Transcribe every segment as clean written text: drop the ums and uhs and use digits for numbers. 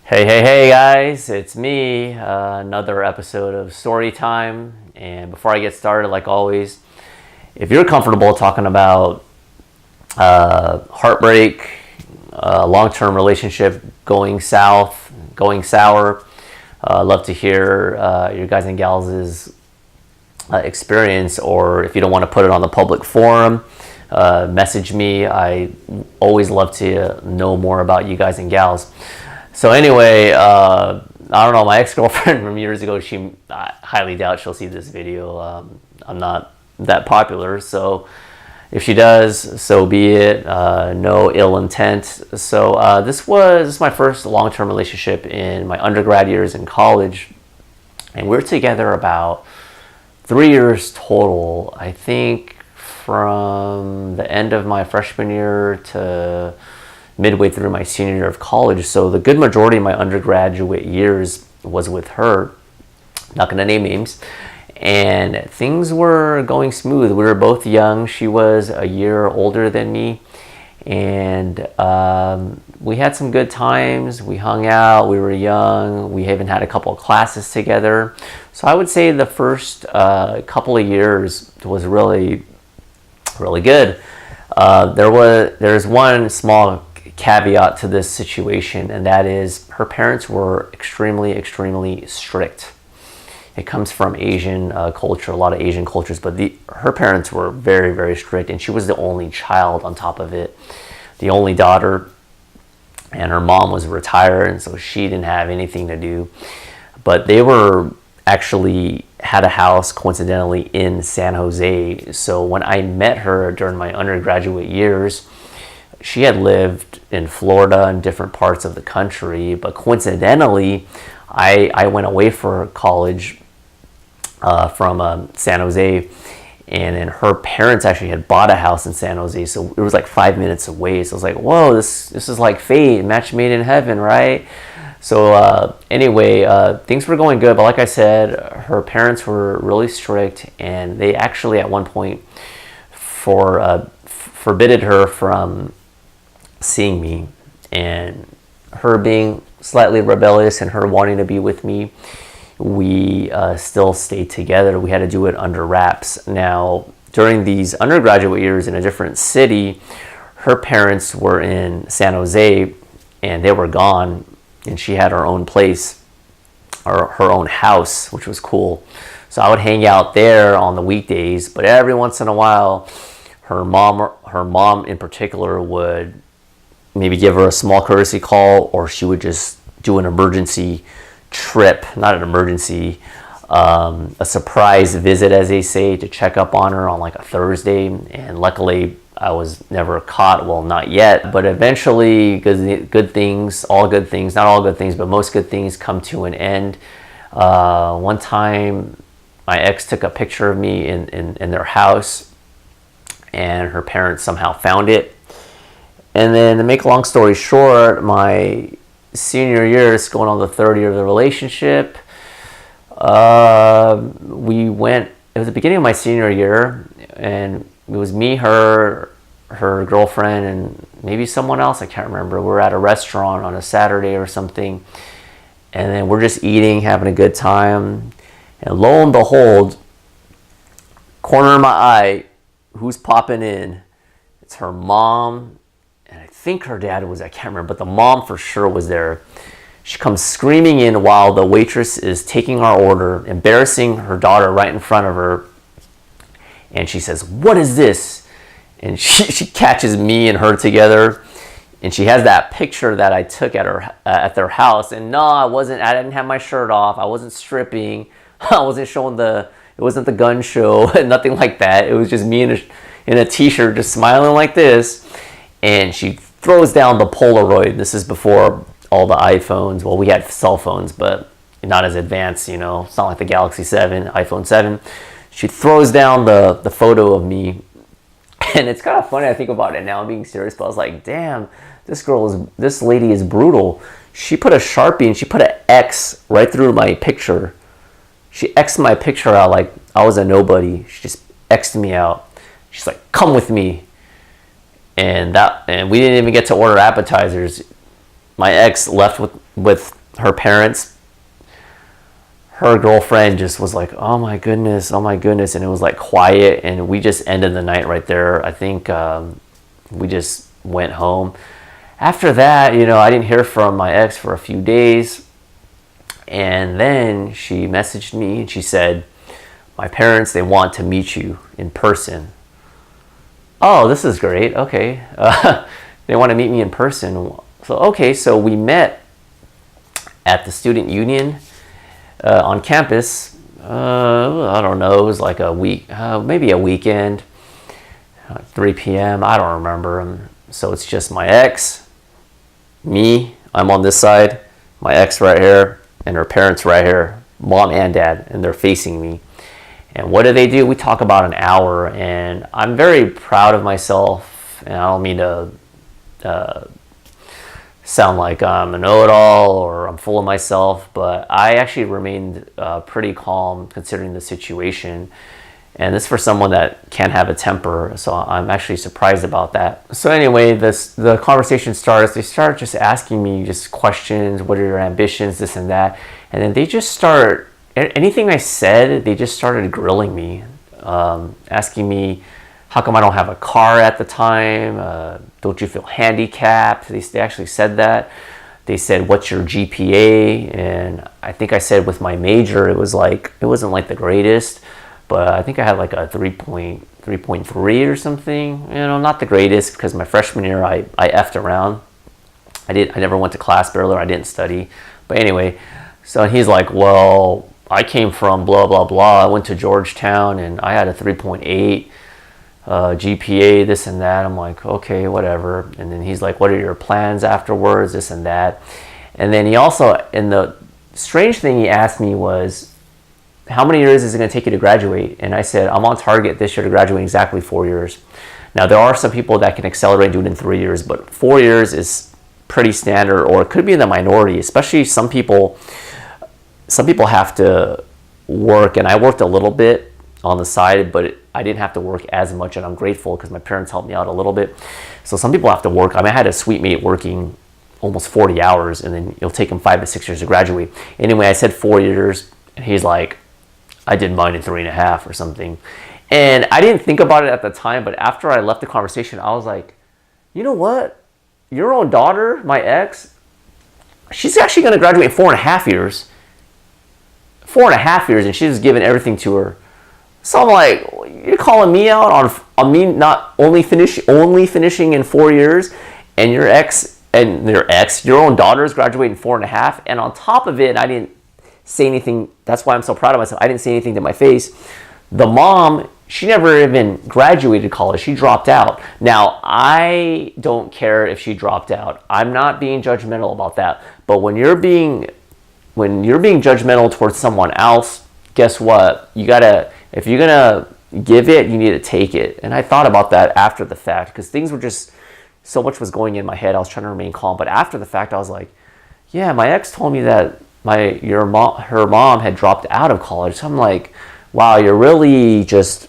Hey guys, it's me, another episode of Story Time. And before I get started, like always, if you're comfortable talking about heartbreak, long-term relationship going south, going sour, love to hear your guys and gals' experience, or if you don't want to put it on the public forum, message me. I always love to know more about you guys and gals. So anyway, I don't know, my ex-girlfriend from years ago, I highly doubt she'll see this video. I'm not that popular, so if she does, so be it. No ill intent. So this was my first long-term relationship in my undergrad years in college, and we're together about 3 years total. I think from the end of my freshman year to midway through my senior year of college. So the good majority of my undergraduate years was with her. Not going to name names. And things were going smooth. We were both young. She was a year older than me. And we had some good times. We hung out. We were young. We even had a couple of classes together. So I would say the first couple of years was really good. There's one small caveat to this situation, and that is her parents were extremely strict. It comes from Asian culture, a lot of Asian cultures, but her parents were very strict, and she was the only child on top of it, the only daughter, and her mom was retired, and so she didn't have anything to do. But they were actually had a house coincidentally in San Jose. So when I met her during my undergraduate years, she had lived in Florida and different parts of the country, but coincidentally, I went away for college from San Jose, and then her parents actually had bought a house in San Jose, so it was like 5 minutes away. So I was like, whoa, this is like fate, match made in heaven, right? So anyway, things were going good, but like I said, her parents were really strict, and they actually at one point forbidded her from seeing me. And her being slightly rebellious and her wanting to be with me, we still stayed together. We had to do it under wraps. Now, during these undergraduate years in a different city, her parents were in San Jose and they were gone, and she had her own place, or her own house, which was cool. So I would hang out there on the weekdays, but every once in a while, her mom in particular would maybe give her a small courtesy call, or she would just do an emergency trip, not an emergency, a surprise visit, as they say, to check up on her on like a Thursday. And luckily, I was never caught. Well, not yet, but eventually, good things, all good things, not all good things, but most good things come to an end. One time, my ex took a picture of me in their house, and her parents somehow found it. And then to make a long story short, my senior year is going on the third year of the relationship. It was the beginning of my senior year, and it was me, her girlfriend, and maybe someone else, I can't remember. We're at a restaurant on a Saturday or something, and then we're just eating, having a good time. And lo and behold, corner of my eye, who's popping in? It's her mom, and I think her dad was, I can't remember, but the mom for sure was there. She comes screaming in while the waitress is taking our order, embarrassing her daughter right in front of her. And she says, "What is this?" And she catches me and her together, and she has that picture that I took at their house. And no, I didn't have my shirt off. I wasn't stripping. I wasn't showing it wasn't the gun show, nothing like that. It was just me in a t-shirt just smiling like this. And she throws down the Polaroid. This is before all the iPhones. Well, we had cell phones, but not as advanced, It's not like the Galaxy 7, iPhone 7. She throws down the photo of me. And it's kind of funny, I think about it now, I'm being serious, but I was like, damn, this lady is brutal. She put a Sharpie and she put an X right through my picture. She X'd my picture out like I was a nobody. She just X'd me out. She's like, "Come with me." And we didn't even get to order appetizers. My ex left with her parents, her girlfriend just was like, oh my goodness, oh my goodness. And it was like quiet, and we just ended the night right there. I think we just went home. After that, I didn't hear from my ex for a few days. And then she messaged me and she said, my parents, they want to meet you in person. Oh, this is great. Okay. They want to meet me in person. So we met at the student union on campus. I don't know. It was like a week, maybe a weekend, 3 p.m. I don't remember. So it's just my ex, me, I'm on this side, my ex right here, and her parents right here, mom and dad, and they're facing me. And what do? We talk about an hour, and I'm very proud of myself, and I don't mean to sound like I'm a know-it-all or I'm full of myself, but I actually remained pretty calm considering the situation. And this is for someone that can have a temper, so I'm actually surprised about that. So anyway, the conversation starts. They start just asking me just questions. What are your ambitions, this and that? And then they just start, anything I said, they just started grilling me, asking me, how come I don't have a car at the time? Don't you feel handicapped? They actually said that. They said, what's your GPA? And I think I said with my major, it wasn't like the greatest, but I think I had like a 3.3 or something. Not the greatest, because my freshman year I effed around. I never went to class barely, I didn't study. But anyway, so he's like, well, I came from blah blah blah. I went to Georgetown and I had a 3.8 GPA, this and that. I'm like, okay, whatever. And then he's like, what are your plans afterwards, this and that. And then he also, and the strange thing he asked me was, how many years is it going to take you to graduate? And I said, I'm on target this year to graduate in exactly 4 years. Now, there are some people that can accelerate and do it in 3 years, but 4 years is pretty standard, or it could be in the minority, especially some people have to work, and I worked a little bit on the side, but I didn't have to work as much, and I'm grateful because my parents helped me out a little bit. So some people have to work. I had a suite mate working almost 40 hours, and then it'll take him 5 to 6 years to graduate. Anyway, I said 4 years, and he's like, I did mine in 3.5 or something. And I didn't think about it at the time, but after I left the conversation, I was like, you know what? Your own daughter, my ex, she's actually going to graduate in 4.5 years. 4.5 years, and she's given everything to her. So I'm like, you're calling me out on me not only finishing in 4 years, and your own daughter's graduating in 4.5, and on top of it, I didn't say anything. That's why I'm so proud of myself. I didn't say anything to my face. The mom, she never even graduated college. She dropped out. Now, I don't care if she dropped out. I'm not being judgmental about that. But when you're being judgmental towards someone else, guess what? If you're gonna give it, you need to take it. And I thought about that after the fact, because things were just, so much was going in my head. I was trying to remain calm. But after the fact, I was like, yeah, my ex told me that her mom had dropped out of college. So I'm like, wow, you're really just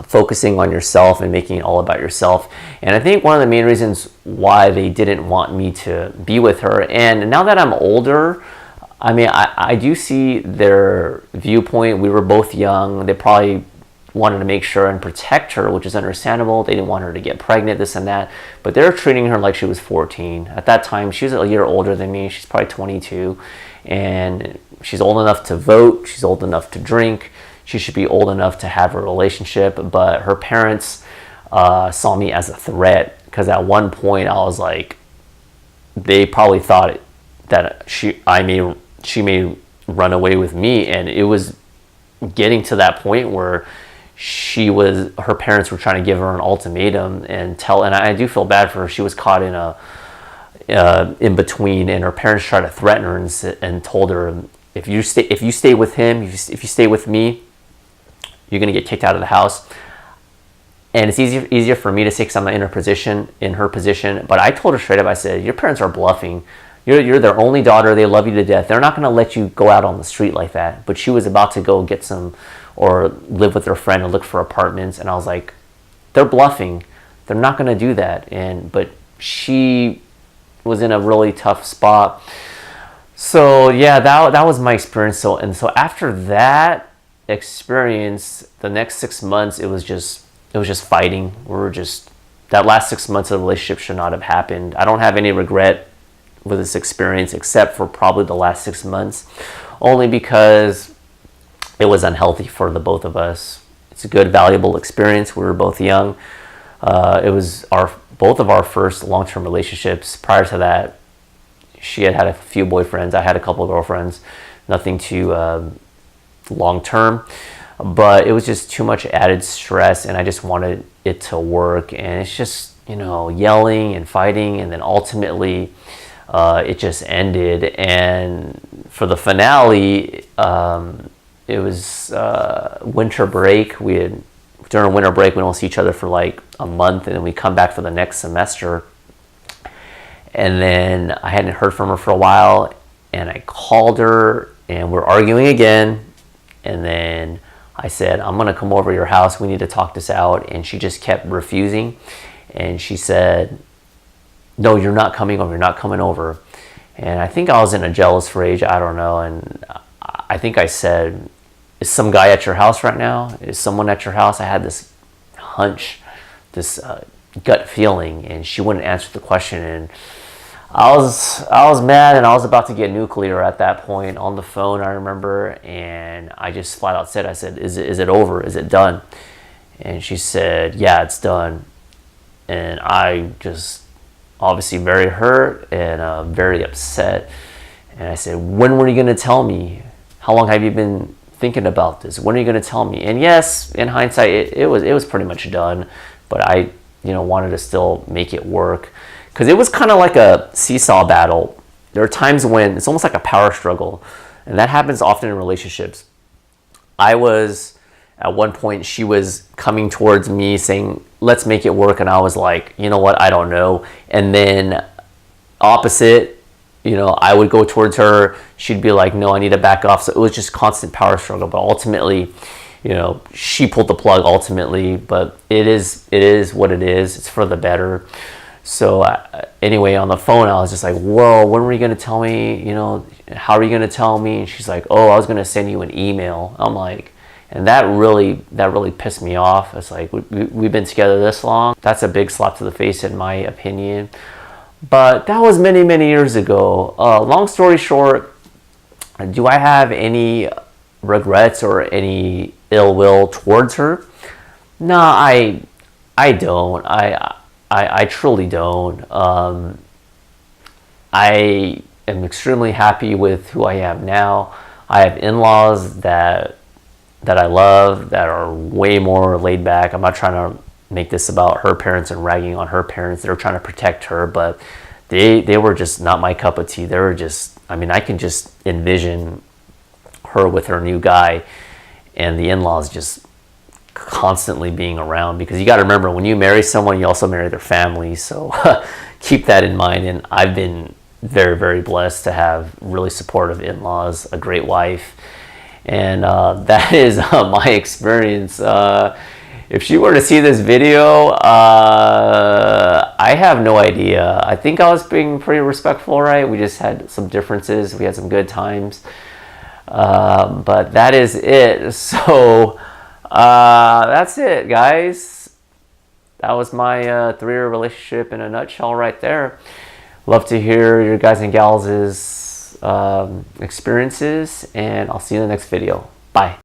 focusing on yourself and making it all about yourself. And I think one of the main reasons why they didn't want me to be with her, and now that I'm older, I do see their viewpoint. We were both young. They probably wanted to make sure and protect her, which is understandable. They didn't want her to get pregnant, this and that. But they're treating her like she was 14. At that time, she was a year older than me. She's probably 22. And she's old enough to vote. She's old enough to drink. She should be old enough to have a relationship. But her parents saw me as a threat, because at one point I was like, they probably thought that she may run away with me. And it was getting to that point where her parents were trying to give her an ultimatum and I do feel bad for her. She was caught in between, and her parents tried to threaten her and told her, if you stay with him, if you stay with me, you're going to get kicked out of the house. And it's easier for me to say, because I'm not in her position. But I told her straight up, I said, your parents are bluffing. You're their only daughter. They love you to death. They're not going to let you go out on the street like that. But she was about to go get some, or live with her friend and look for apartments. And I was like, they're bluffing. They're not going to do that. But she was in a really tough spot. So yeah, that was my experience. So after that experience, the next 6 months, it was just fighting. That last 6 months of the relationship should not have happened. I don't have any regret with this experience except for probably the last 6 months, only because it was unhealthy for the both of us. It's a good, valuable experience. We were both young. It was both of our first long-term relationships. Prior to that, she had a few boyfriends. I had a couple of girlfriends. Nothing too long-term. But it was just too much added stress, and I just wanted it to work. And it's just, yelling and fighting, and then ultimately it just ended. And for the finale, it was winter break. During winter break, we don't see each other for like a month, and then we come back for the next semester. And then I hadn't heard from her for a while, and I called her, and we're arguing again. And then I said, I'm going to come over to your house. We need to talk this out. And she just kept refusing. And she said, no, you're not coming over. You're not coming over. And I think I was in a jealous rage. I don't know. And I think I said, is some guy at your house right now? Is someone at your house? I had this hunch, this gut feeling, and she wouldn't answer the question. And I was mad, and I was about to get nuclear at that point on the phone, I remember. And I just flat out said, I said, is it over? Is it done? And she said, yeah, it's done. And I just obviously very hurt and very upset. And I said, when were you going to tell me? How long have you been thinking about this? When are you going to tell me? And yes, in hindsight, it was pretty much done, but I wanted to still make it work, because it was kind of like a seesaw battle. There are times when it's almost like a power struggle, and that happens often in relationships. At one point, she was coming towards me saying, let's make it work, and I was like, you know what, I don't know. And then opposite, I would go towards her. She'd be like, no, I need to back off. So it was just constant power struggle. But ultimately, she pulled the plug ultimately. But it is what it is. It's for the better. So anyway, on the phone, I was just like, whoa, when were you going to tell me? How are you going to tell me? And she's like, oh, I was going to send you an email. I'm like, and that really pissed me off. It's like, we've been together this long. That's a big slap to the face, in my opinion. But that was many, many years ago. Long story short, do I have any regrets or any ill will towards her? No, I don't. I truly don't. I am extremely happy with who I am now. I have in-laws that I love, that are way more laid back. I'm not trying to make this about her parents and ragging on her parents. They were trying to protect her, but they were just not my cup of tea. They were just, I can just envision her with her new guy, and the in-laws just constantly being around, because you got to remember, when you marry someone, you also marry their family. So keep that in mind. And I've been very, very blessed to have really supportive in-laws, a great wife. And that is my experience. If she were to see this video, I have no idea. I think I was being pretty respectful, right? We just had some differences. We had some good times. But that is it. So that's it, guys. That was my 3-year relationship in a nutshell right there. Love to hear your guys and gals' experiences, and I'll see you in the next video. Bye.